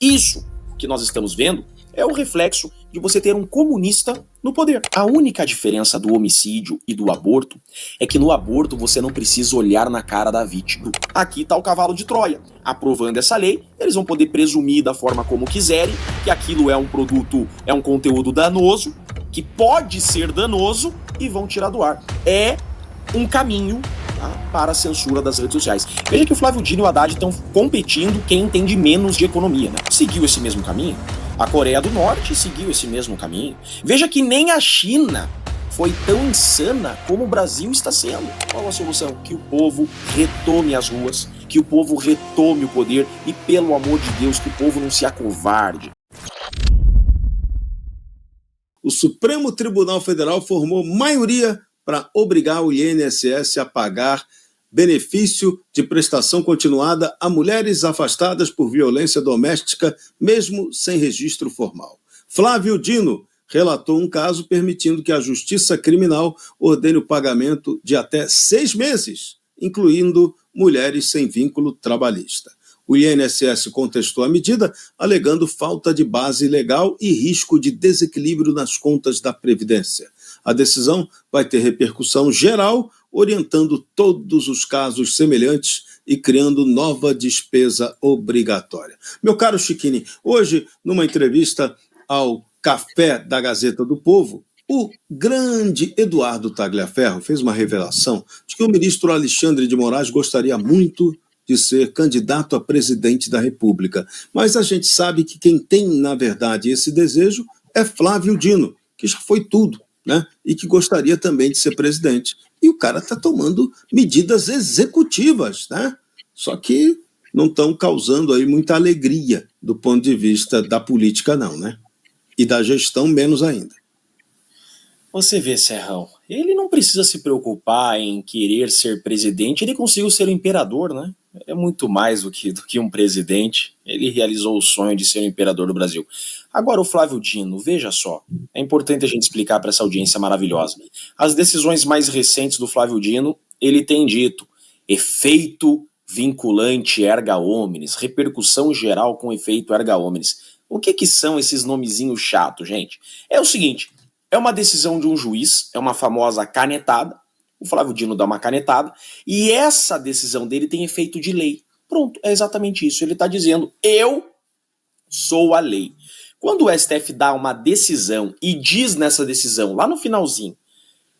Isso que nós estamos vendo é o reflexo de você ter um comunista no poder. A única diferença do homicídio e do aborto é que no aborto você não precisa olhar na cara da vítima. Aqui está o cavalo de Troia. Aprovando essa lei, eles vão poder presumir da forma como quiserem que aquilo é um produto, é um conteúdo danoso, que pode ser danoso, e vão tirar do ar. É um caminho para a censura das redes sociais. Veja que o Flávio Dino e o Haddad estão competindo quem entende menos de economia, né? Seguiu esse mesmo caminho. A Coreia do Norte seguiu esse mesmo caminho. Veja que nem a China foi tão insana como o Brasil está sendo. Qual a solução? Que o povo retome as ruas, que o povo retome o poder e, pelo amor de Deus, que o povo não se acovarde. O Supremo Tribunal Federal formou maioria para obrigar o INSS a pagar benefício de prestação continuada a mulheres afastadas por violência doméstica, mesmo sem registro formal. Flávio Dino relatou um caso permitindo que a Justiça Criminal ordene o pagamento de até 6 meses, incluindo mulheres sem vínculo trabalhista. O INSS contestou a medida, alegando falta de base legal e risco de desequilíbrio nas contas da Previdência. A decisão vai ter repercussão geral, orientando todos os casos semelhantes e criando nova despesa obrigatória. Meu caro Chiquini, hoje, numa entrevista ao Café da Gazeta do Povo, o grande Eduardo Tagliaferro fez uma revelação de que o ministro Alexandre de Moraes gostaria muito de ser candidato a presidente da República. Mas a gente sabe que quem tem, na verdade, esse desejo é Flávio Dino, que já foi tudo, né? E que gostaria também de ser presidente. E o cara está tomando medidas executivas, né? Só que não estão causando aí muita alegria do ponto de vista da política, não, né? E da gestão, menos ainda. Você vê, Serrão, ele não precisa se preocupar em querer ser presidente, ele conseguiu ser o imperador, né? É muito mais do que um presidente. Ele realizou o sonho de ser o imperador do Brasil. Agora, o Flávio Dino, veja só, é importante a gente explicar para essa audiência maravilhosa. As decisões mais recentes do Flávio Dino, ele tem dito efeito vinculante erga omnes, repercussão geral com efeito erga omnes. O que são esses nomezinhos chatos, gente? É o seguinte, é uma decisão de um juiz, é uma famosa canetada, o Flávio Dino dá uma canetada, e essa decisão dele tem efeito de lei. Pronto, é exatamente isso. Ele está dizendo, eu sou a lei. Quando o STF dá uma decisão e diz nessa decisão, lá no finalzinho,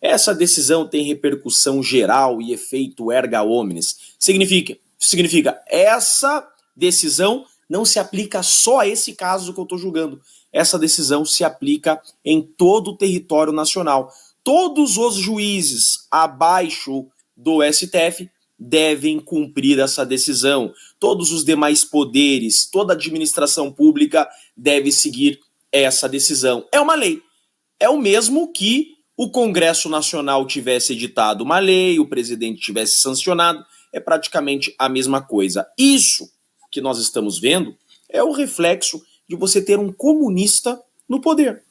essa decisão tem repercussão geral e efeito erga omnes, significa essa decisão não se aplica só a esse caso que eu estou julgando. Essa decisão se aplica em todo o território nacional. Todos os juízes abaixo do STF devem cumprir essa decisão. Todos os demais poderes, toda a administração pública deve seguir essa decisão. É uma lei. É o mesmo que o Congresso Nacional tivesse editado uma lei, o presidente tivesse sancionado, é praticamente a mesma coisa. Isso que nós estamos vendo é o reflexo de você ter um comunista no poder.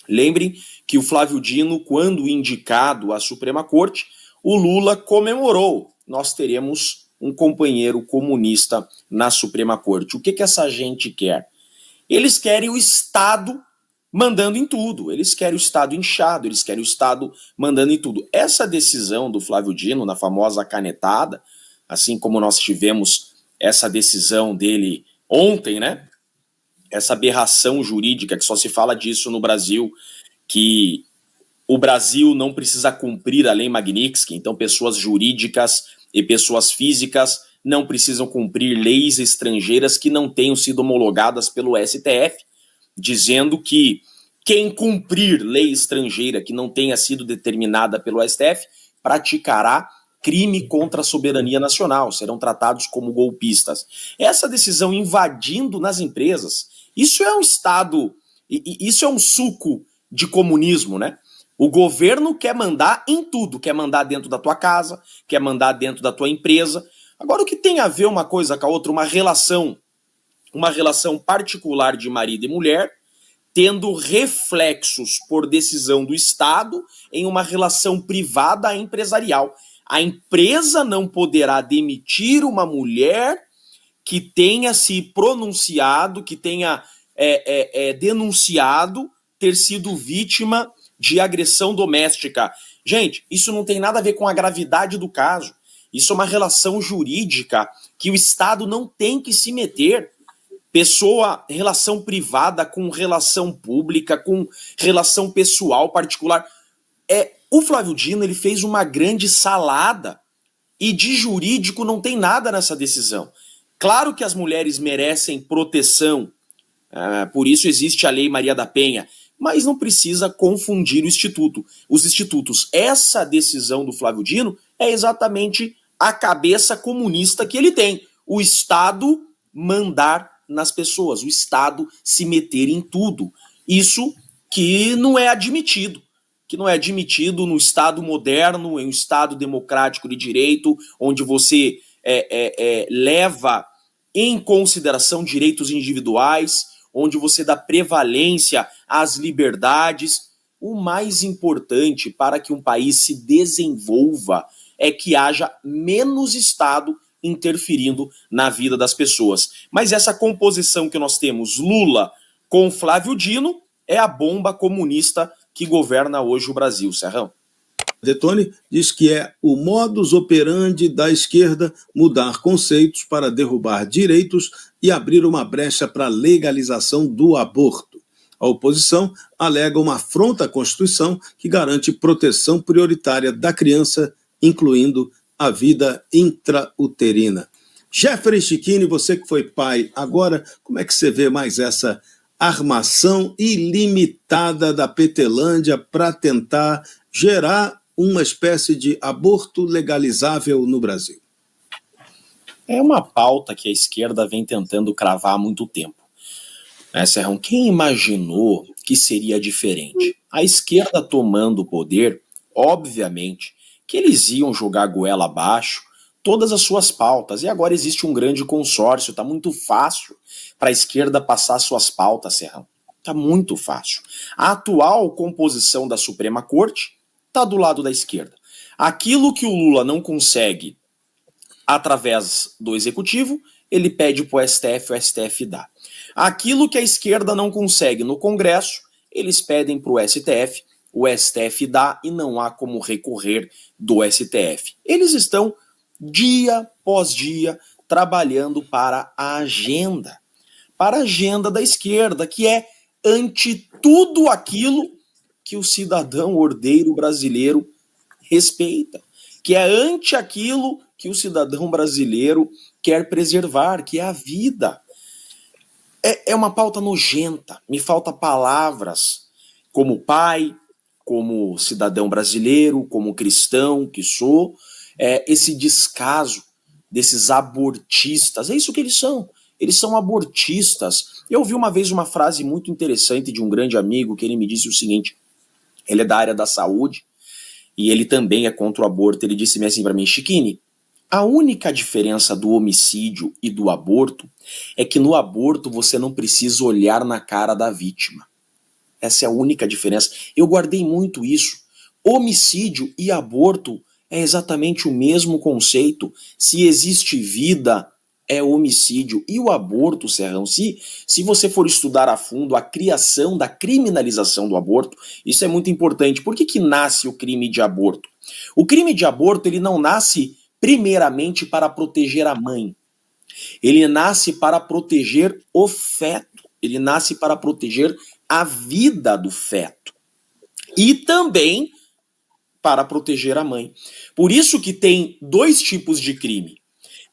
Lembrem que o Flávio Dino, quando indicado à Suprema Corte, o Lula comemorou. Nós teremos um companheiro comunista na Suprema Corte. O que essa gente quer? Eles querem o Estado mandando em tudo. Eles querem o Estado inchado, eles querem o Estado mandando em tudo. Essa decisão do Flávio Dino, na famosa canetada, assim como nós tivemos essa decisão dele ontem, né? Essa aberração jurídica, que só se fala disso no Brasil, que o Brasil não precisa cumprir a lei Magnitsky, então pessoas jurídicas e pessoas físicas não precisam cumprir leis estrangeiras que não tenham sido homologadas pelo STF, dizendo que quem cumprir lei estrangeira que não tenha sido determinada pelo STF praticará crime contra a soberania nacional, serão tratados como golpistas. Essa decisão invadindo nas empresas, isso é um Estado, isso é um suco de comunismo, né? O governo quer mandar em tudo, quer mandar dentro da tua casa, quer mandar dentro da tua empresa. Agora, o que tem a ver uma coisa com a outra, uma relação particular de marido e mulher, tendo reflexos por decisão do Estado em uma relação privada empresarial. A empresa não poderá demitir uma mulher que tenha se pronunciado, que tenha denunciado ter sido vítima de agressão doméstica. Gente, isso não tem nada a ver com a gravidade do caso. Isso é uma relação jurídica que o Estado não tem que se meter. Relação privada com relação pública, com relação pessoal particular. O Flávio Dino, ele fez uma grande salada e de jurídico não tem nada nessa decisão. Claro que as mulheres merecem proteção, por isso existe a Lei Maria da Penha, mas não precisa confundir os institutos. Essa decisão do Flávio Dino é exatamente a cabeça comunista que ele tem. O Estado mandar nas pessoas, o Estado se meter em tudo. Isso que não é admitido. Que não é admitido no Estado moderno, em um Estado democrático de direito, onde você leva em consideração direitos individuais, onde você dá prevalência às liberdades. O mais importante para que um país se desenvolva é que haja menos Estado interferindo na vida das pessoas. Mas essa composição que nós temos, Lula com Flávio Dino, é a bomba comunista que governa hoje o Brasil, Serrão. Detone diz que é o modus operandi da esquerda mudar conceitos para derrubar direitos e abrir uma brecha para a legalização do aborto. A oposição alega uma afronta à Constituição que garante proteção prioritária da criança, incluindo a vida intrauterina. Jeffrey Chiquini, você que foi pai agora, como é que você vê mais essa armação ilimitada da Petelândia para tentar gerar uma espécie de aborto legalizável no Brasil? É uma pauta que a esquerda vem tentando cravar há muito tempo. Serrão, quem imaginou que seria diferente? A esquerda tomando o poder, obviamente, que eles iam jogar a goela abaixo todas as suas pautas. E agora existe um grande consórcio, está muito fácil para a esquerda passar suas pautas, Serrão. Está muito fácil. A atual composição da Suprema Corte está do lado da esquerda. Aquilo que o Lula não consegue através do Executivo, ele pede para o STF dá. Aquilo que a esquerda não consegue no Congresso, eles pedem para o STF dá e não há como recorrer do STF. Eles estão, dia após dia, trabalhando para a agenda da esquerda, que é ante tudo aquilo que o cidadão ordeiro brasileiro respeita, que é ante aquilo que o cidadão brasileiro quer preservar, que é a vida. É uma pauta nojenta, me faltam palavras, como pai, como cidadão brasileiro, como cristão que sou, esse descaso desses abortistas, é isso que eles são abortistas. Eu ouvi uma vez uma frase muito interessante de um grande amigo, que ele me disse o seguinte, ele é da área da saúde, e ele também é contra o aborto. Ele disse assim para mim: Chiquini, a única diferença do homicídio e do aborto é que no aborto você não precisa olhar na cara da vítima. Essa é a única diferença. Eu guardei muito isso. Homicídio e aborto é exatamente o mesmo conceito. Se existe vida, é homicídio. E o aborto, Serrão, se você for estudar a fundo a criação da criminalização do aborto, isso é muito importante. Por que nasce o crime de aborto? O crime de aborto, ele não nasce primeiramente para proteger a mãe. Ele nasce para proteger o feto. Ele nasce para proteger a vida do feto. E também para proteger a mãe. Por isso que tem dois tipos de crime.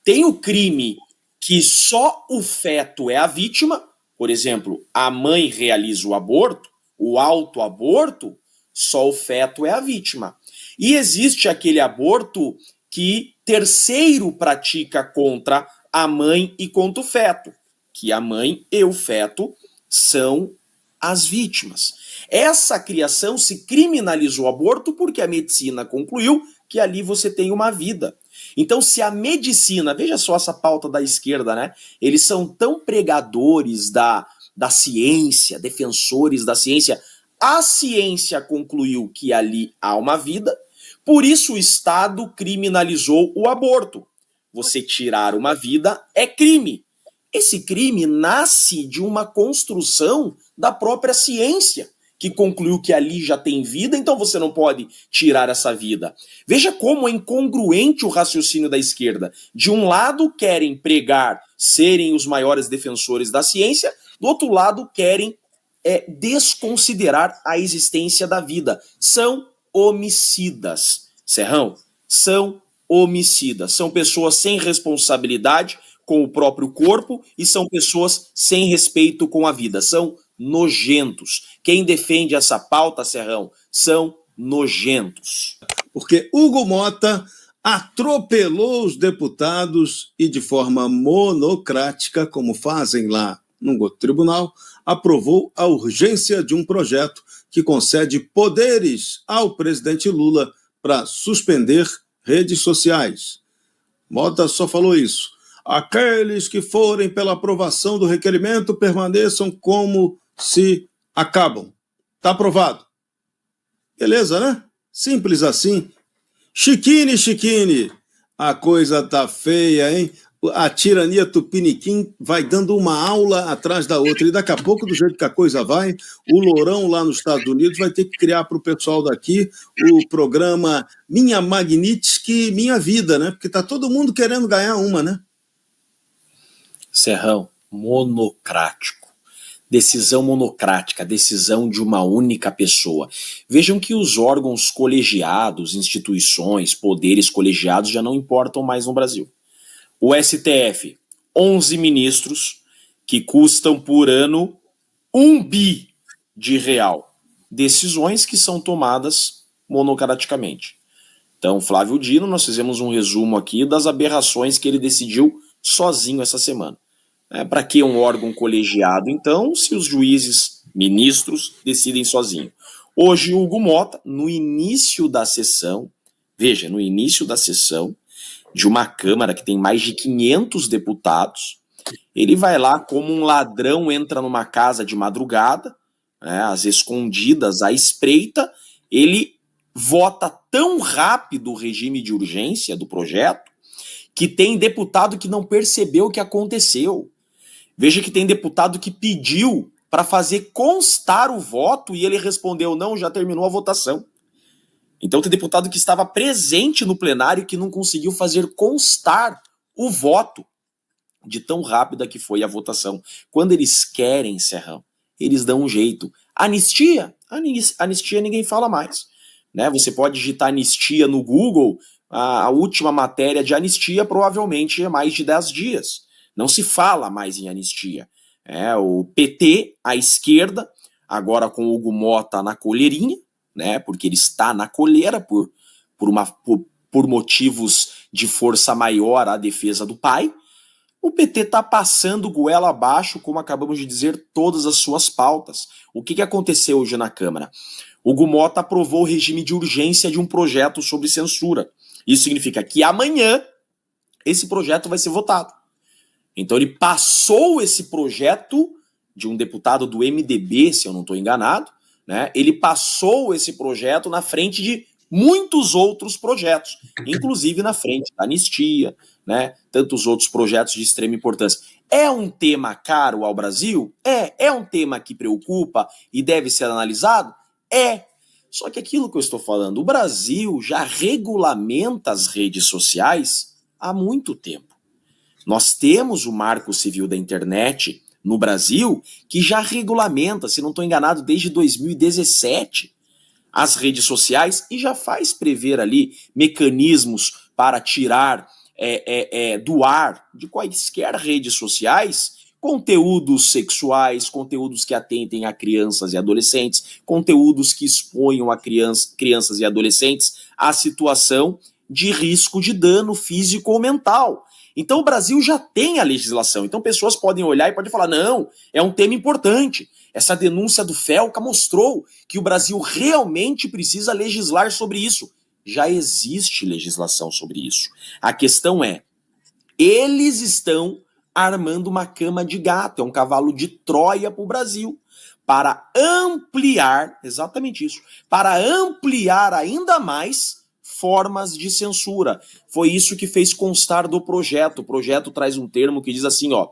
Tem o crime que só o feto é a vítima, por exemplo, a mãe realiza o aborto, o autoaborto, só o feto é a vítima. E existe aquele aborto que terceiro pratica contra a mãe e contra o feto, que a mãe e o feto são as vítimas. Essa criação se criminalizou o aborto porque a medicina concluiu que ali você tem uma vida. Então, se a medicina, veja só essa pauta da esquerda, né? Eles são tão pregadores da ciência, defensores da ciência. A ciência concluiu que ali há uma vida, por isso o Estado criminalizou o aborto. você tirar uma vida é crime. Esse crime nasce de uma construção da própria ciência, que concluiu que ali já tem vida, então você não pode tirar essa vida. Veja como é incongruente o raciocínio da esquerda. De um lado, querem pregar serem os maiores defensores da ciência, do outro lado, querem desconsiderar a existência da vida. São homicidas. Serrão, são homicidas. São pessoas sem responsabilidade com o próprio corpo e são pessoas sem respeito com a vida. São nojentos. Quem defende essa pauta, Serrão, são nojentos. Porque Hugo Mota atropelou os deputados e, de forma monocrática, como fazem lá no outro tribunal, aprovou a urgência de um projeto que concede poderes ao presidente Lula para suspender redes sociais. Mota só falou isso. Aqueles que forem pela aprovação do requerimento permaneçam como se acabam. Está aprovado. Beleza, né? Simples assim. Chiquine, a coisa tá feia, hein? A tirania tupiniquim vai dando uma aula atrás da outra. E daqui a pouco, do jeito que a coisa vai, o Lourão lá nos Estados Unidos vai ter que criar para o pessoal daqui o programa Minha Magnitsky, Minha Vida, né? Porque tá todo mundo querendo ganhar uma, né? Serrão, monocrático. Decisão monocrática, decisão de uma única pessoa. Vejam que os órgãos colegiados, instituições, poderes colegiados já não importam mais no Brasil. O STF, 11 ministros que custam por ano 1 bi de real. Decisões que são tomadas monocraticamente. Então, Flávio Dino, nós fizemos um resumo aqui das aberrações que ele decidiu sozinho essa semana. Para que um órgão colegiado, então, se os juízes, ministros, decidem sozinho? Hoje, Hugo Mota, no início da sessão, veja, no início da sessão de uma Câmara que tem mais de 500 deputados, ele vai lá como um ladrão, entra numa casa de madrugada, às escondidas, à espreita, ele vota tão rápido o regime de urgência do projeto que tem deputado que não percebeu o que aconteceu. Veja que tem deputado que pediu para fazer constar o voto e ele respondeu, não, já terminou a votação. Então tem deputado que estava presente no plenário que não conseguiu fazer constar o voto de tão rápida que foi a votação. Quando eles querem, Serrão, eles dão um jeito. Anistia? Anistia ninguém fala mais. Né? Você pode digitar anistia no Google, a última matéria de anistia provavelmente é mais de 10 dias. Não se fala mais em anistia. O PT, a esquerda, agora com o Hugo Mota na colherinha, né, porque ele está na coleira por motivos de força maior à defesa do pai. O PT está passando goela abaixo, como acabamos de dizer, todas as suas pautas. O que aconteceu hoje na Câmara? Hugo Mota aprovou o regime de urgência de um projeto sobre censura. Isso significa que amanhã esse projeto vai ser votado. Então ele passou esse projeto de um deputado do MDB, se eu não estou enganado, né? Ele passou esse projeto na frente de muitos outros projetos, inclusive na frente da anistia, né? Tantos outros projetos de extrema importância. É um tema caro ao Brasil? É um tema que preocupa e deve ser analisado? É. Só que aquilo que eu estou falando, o Brasil já regulamenta as redes sociais há muito tempo. Nós temos o Marco Civil da Internet no Brasil que já regulamenta, se não estou enganado, desde 2017 as redes sociais e já faz prever ali mecanismos para tirar do ar de quaisquer redes sociais conteúdos sexuais, conteúdos que atentem a crianças e adolescentes, conteúdos que exponham a crianças e adolescentes à situação de risco de dano físico ou mental. Então o Brasil já tem a legislação, então pessoas podem olhar e podem falar, não, é um tema importante. Essa denúncia do Felca mostrou que o Brasil realmente precisa legislar sobre isso. Já existe legislação sobre isso. A questão é, eles estão armando uma cama de gato, é um cavalo de Troia para o Brasil, para ampliar, exatamente isso, para ampliar ainda mais formas de censura. Foi isso que fez constar do projeto. O projeto traz um termo que diz assim, ó,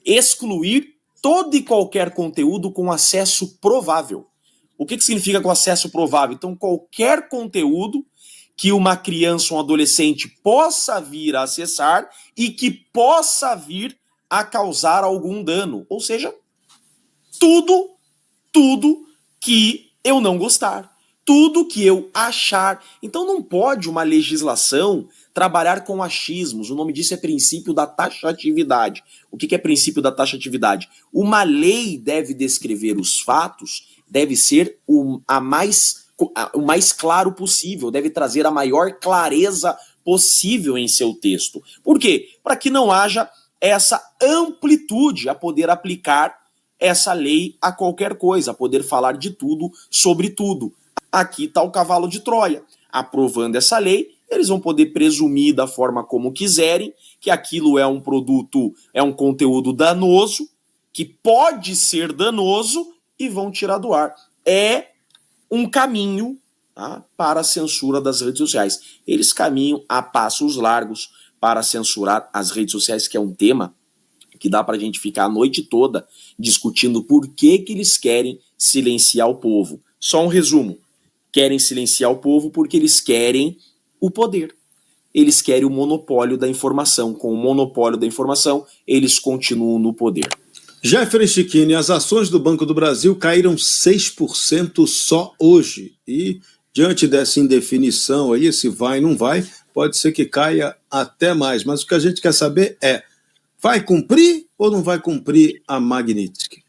excluir todo e qualquer conteúdo com acesso provável. O que significa com acesso provável? Então, qualquer conteúdo que uma criança ou um adolescente possa vir a acessar e que possa vir a causar algum dano. Ou seja, tudo que eu não gostar, tudo que eu achar. Então não pode uma legislação trabalhar com achismos. O nome disso é princípio da taxatividade. O que é princípio da taxatividade? Uma lei deve descrever os fatos, deve ser o mais claro possível, deve trazer a maior clareza possível em seu texto. Por quê? Para que não haja essa amplitude a poder aplicar essa lei a qualquer coisa, a poder falar de tudo sobre tudo. Aqui está o cavalo de Troia. Aprovando essa lei, eles vão poder presumir da forma como quiserem que aquilo é um produto, é um conteúdo danoso, que pode ser danoso, e vão tirar do ar. É um caminho, tá, para a censura das redes sociais. Eles caminham a passos largos para censurar as redes sociais, que é um tema que dá para a gente ficar a noite toda discutindo por que eles querem silenciar o povo. Só um resumo. Querem silenciar o povo porque eles querem o poder. Eles querem o monopólio da informação. Com o monopólio da informação, eles continuam no poder. Jeffery Chiquini, as ações do Banco do Brasil caíram 6% só hoje. E, diante dessa indefinição aí, se vai ou não vai, pode ser que caia até mais. Mas o que a gente quer saber é, vai cumprir ou não vai cumprir a Magnitsky?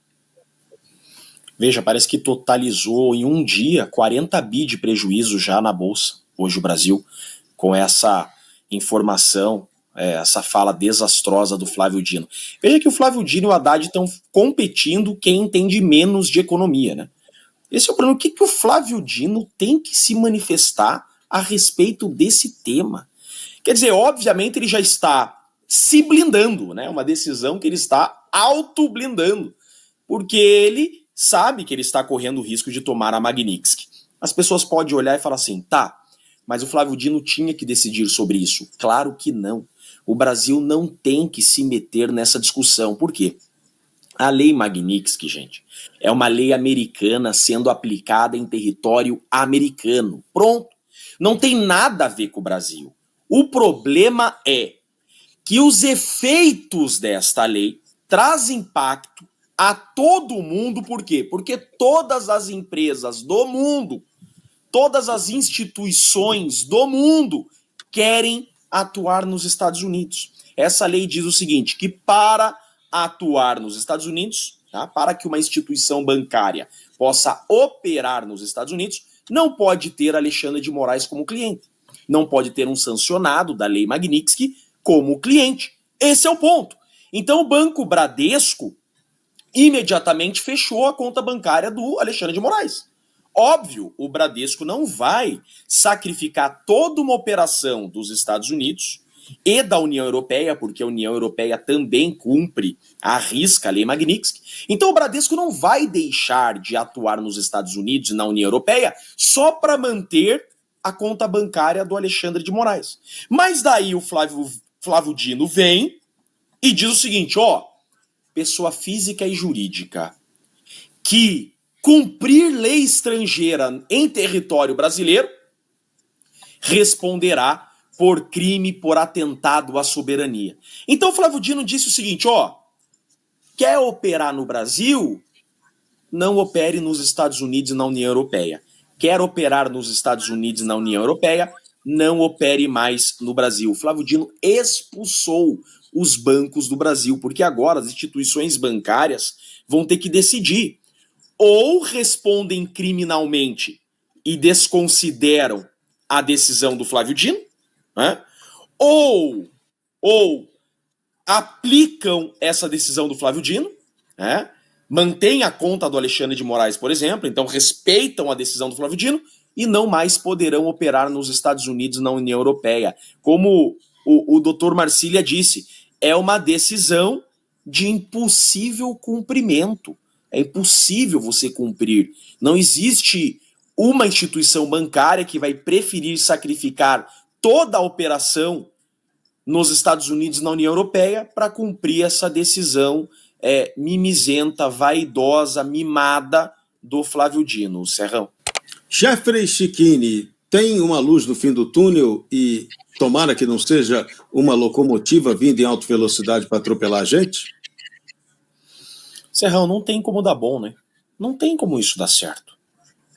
Veja, parece que totalizou em um dia 40 bi de prejuízo já na Bolsa, hoje o Brasil, com essa informação, essa fala desastrosa do Flávio Dino. Veja que o Flávio Dino e o Haddad estão competindo quem entende menos de economia, né? Esse é o problema. O que o Flávio Dino tem que se manifestar a respeito desse tema? Quer dizer, obviamente ele já está se blindando, né? Uma decisão que ele está auto-blindando, porque ele sabe que ele está correndo o risco de tomar a Magnitsky. As pessoas podem olhar e falar assim, tá, mas o Flávio Dino tinha que decidir sobre isso. Claro que não. O Brasil não tem que se meter nessa discussão. Por quê? A lei Magnitsky, gente, é uma lei americana sendo aplicada em território americano. Pronto. Não tem nada a ver com o Brasil. O problema é que os efeitos desta lei trazem impacto a todo mundo. Por quê? Porque todas as empresas do mundo, todas as instituições do mundo querem atuar nos Estados Unidos. Essa lei diz o seguinte, que para atuar nos Estados Unidos, tá, para que uma instituição bancária possa operar nos Estados Unidos, não pode ter Alexandre de Moraes como cliente. Não pode ter um sancionado da lei Magnitsky como cliente. Esse é o ponto. Então o Banco Bradesco imediatamente fechou a conta bancária do Alexandre de Moraes. Óbvio, o Bradesco não vai sacrificar toda uma operação dos Estados Unidos e da União Europeia, porque a União Europeia também cumpre à risca a lei Magnitsky. Então o Bradesco não vai deixar de atuar nos Estados Unidos e na União Europeia só para manter a conta bancária do Alexandre de Moraes. Mas daí o Flávio Dino vem e diz o seguinte, ó, pessoa física e jurídica que cumprir lei estrangeira em território brasileiro responderá por crime por atentado à soberania. Então o Flávio Dino disse o seguinte, ó, quer operar no Brasil? Não opere nos Estados Unidos e na União Europeia. Quer operar nos Estados Unidos e na União Europeia? Não opere mais no Brasil. O Flávio Dino expulsou os bancos do Brasil, porque agora as instituições bancárias vão ter que decidir. Ou respondem criminalmente e desconsideram a decisão do Flávio Dino, né? ou aplicam essa decisão do Flávio Dino, né? Mantém a conta do Alexandre de Moraes, por exemplo, então respeitam a decisão do Flávio Dino e não mais poderão operar nos Estados Unidos e na União Europeia. Como o doutor Marcília disse, é uma decisão de impossível cumprimento. É impossível você cumprir. Não existe uma instituição bancária que vai preferir sacrificar toda a operação nos Estados Unidos e na União Europeia para cumprir essa decisão mimizenta, vaidosa, mimada do Flávio Dino, Serrão. Jeffrey Chiquini, tem uma luz no fim do túnel e tomara que não seja uma locomotiva vindo em alta velocidade para atropelar a gente? Serrão, não tem como dar bom, né? Não tem como isso dar certo.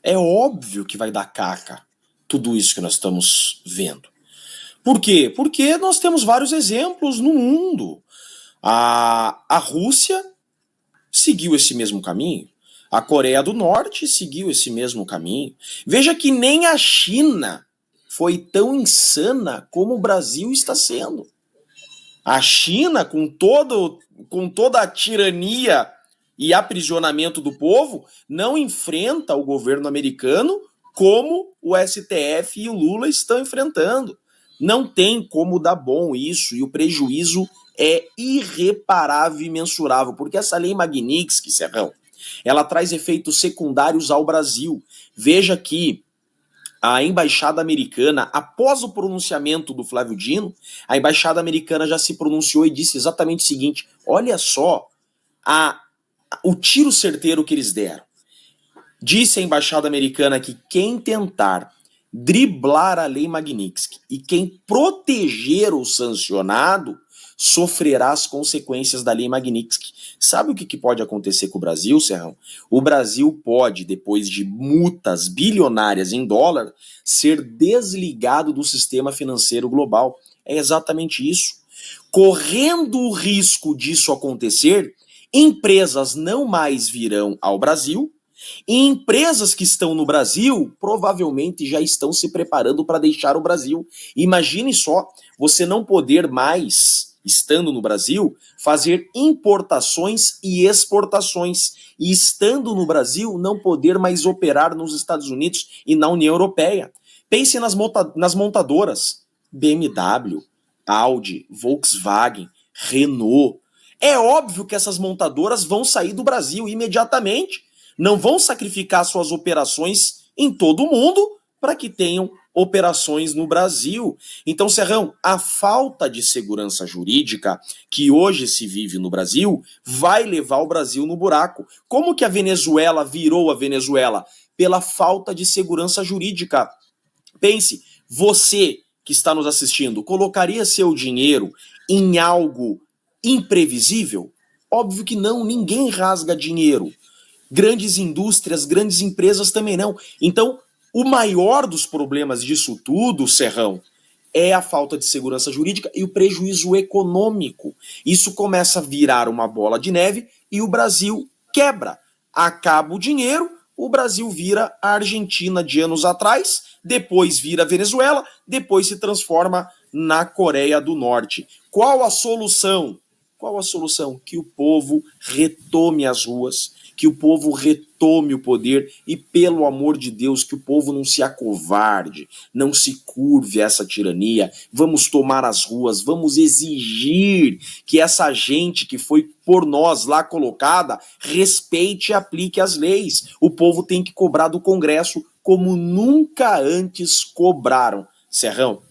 É óbvio que vai dar caca tudo isso que nós estamos vendo. Por quê? Porque nós temos vários exemplos no mundo. A Rússia seguiu esse mesmo caminho. A Coreia do Norte seguiu esse mesmo caminho. Veja que nem a China foi tão insana como o Brasil está sendo. A China, com toda a tirania e aprisionamento do povo, não enfrenta o governo americano como o STF e o Lula estão enfrentando. Não tem como dar bom isso, e o prejuízo é irreparável e mensurável, porque essa lei Magnitsky, Serrão, ela traz efeitos secundários ao Brasil. Veja que a embaixada americana, após o pronunciamento do Flávio Dino, a embaixada americana já se pronunciou e disse exatamente o seguinte: olha só o tiro certeiro que eles deram. Disse a embaixada americana que quem tentar driblar a lei Magnitsky e quem proteger o sancionado sofrerá as consequências da lei Magnitsky. Sabe o que pode acontecer com o Brasil, Serrão? O Brasil pode, depois de multas bilionárias em dólar, ser desligado do sistema financeiro global. É exatamente isso. Correndo o risco disso acontecer, empresas não mais virão ao Brasil, e empresas que estão no Brasil provavelmente já estão se preparando para deixar o Brasil. Imagine só, você não poder mais, estando no Brasil, fazer importações e exportações. E estando no Brasil, não poder mais operar nos Estados Unidos e na União Europeia. Pense nas montadoras. BMW, Audi, Volkswagen, Renault. É óbvio que essas montadoras vão sair do Brasil imediatamente. Não vão sacrificar suas operações em todo o mundo para que tenham operações no Brasil. Então, Serrão, a falta de segurança jurídica que hoje se vive no Brasil vai levar o Brasil no buraco. Como que a Venezuela virou a Venezuela? Pela falta de segurança jurídica. Pense, você que está nos assistindo, colocaria seu dinheiro em algo imprevisível? Óbvio que não, ninguém rasga dinheiro. Grandes indústrias, grandes empresas também não. Então, o maior dos problemas disso tudo, Serrão, é a falta de segurança jurídica e o prejuízo econômico. Isso começa a virar uma bola de neve e o Brasil quebra. Acaba o dinheiro, o Brasil vira a Argentina de anos atrás, depois vira a Venezuela, depois se transforma na Coreia do Norte. Qual a solução? Qual a solução? Que o povo retome as ruas, que o povo retome o poder e, pelo amor de Deus, que o povo não se acovarde, não se curve a essa tirania. Vamos tomar as ruas, vamos exigir que essa gente que foi por nós lá colocada respeite e aplique as leis. O povo tem que cobrar do Congresso como nunca antes cobraram. Serrão?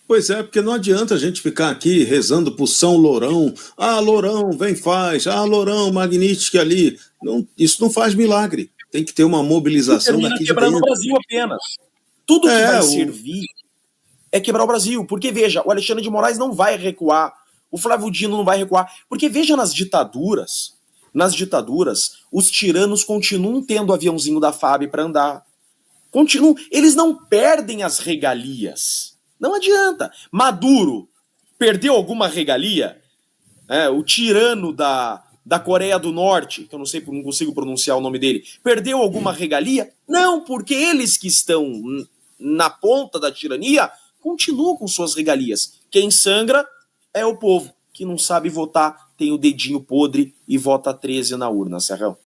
Pois é, porque não adianta a gente ficar aqui rezando por São Lourão. Ah, Lourão, vem faz. Ah, Lourão, Magnitsky ali. Não, isso não faz milagre. Tem que ter uma mobilização daqui de quebrando dentro. o Brasil apenas. Tudo que vai servir é quebrar o Brasil. Porque, veja, o Alexandre de Moraes não vai recuar. O Flávio Dino não vai recuar. Porque, veja, nas ditaduras, os tiranos continuam tendo aviãozinho da FAB para andar. Continuam. Eles não perdem as regalias. Não adianta. Maduro perdeu alguma regalia? O tirano da Coreia do Norte, que eu não consigo pronunciar o nome dele, perdeu alguma regalia? Não, porque eles que estão na ponta da tirania continuam com suas regalias. Quem sangra é o povo, que não sabe votar, tem o dedinho podre e vota 13 na urna, Serrão.